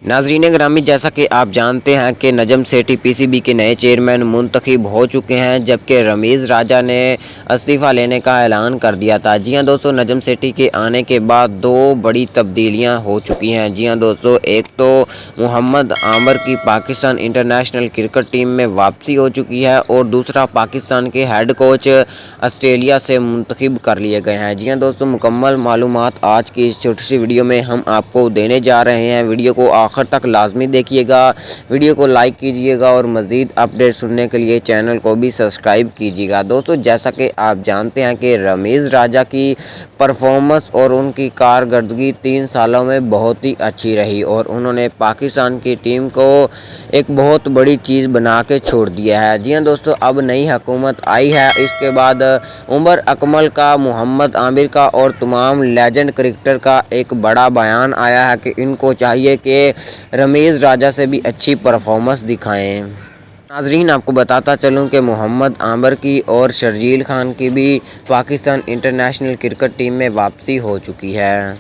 नाज़रीन ग्रामी, जैसा कि आप जानते हैं कि नजम सेठी पीसीबी के नए चेयरमैन मुंतखब हो चुके हैं, जबकि रमीज़ राजा ने इस्तीफ़ा लेने का ऐलान कर दिया था। जी हां दोस्तों, नजम सेठी के आने के बाद दो बड़ी तब्दीलियां हो चुकी हैं। जी हां दोस्तों, एक तो मोहम्मद आमिर की पाकिस्तान इंटरनेशनल क्रिकेट टीम में वापसी हो चुकी है और दूसरा पाकिस्तान के हेड कोच ऑस्ट्रेलिया से मुंतखब कर लिए गए हैं। जी हां दोस्तों, मुकम्मल मालूमात आज की इस छोटी सी वीडियो में हम आपको देने जा रहे हैं। वीडियो को आखिर तक लाजमी देखिएगा, वीडियो को लाइक कीजिएगा और मज़ीद अपडेट सुनने के लिए चैनल को भी सब्सक्राइब कीजिएगा। दोस्तों, जैसा कि आप जानते हैं कि रमीज़ राजा की परफॉर्मेंस और उनकी कारकर्दगी 3 सालों में बहुत ही अच्छी रही और उन्होंने पाकिस्तान की टीम को एक बहुत बड़ी चीज़ बना के छोड़ दिया है। जी हाँ दोस्तों, अब नई हुकूमत आई है, इसके बाद उमर अकमल का, मोहम्मद आमिर का और तमाम लेजेंड क्रिकेटर का एक बड़ा बयान आया है कि इनको चाहिए कि रमीज़ राजा से भी अच्छी परफॉर्मेंस दिखाएं। नाज़रीन, आपको बताता चलूं कि मोहम्मद आमिर की और शर्जील खान की भी पाकिस्तान इंटरनेशनल क्रिकेट टीम में वापसी हो चुकी है।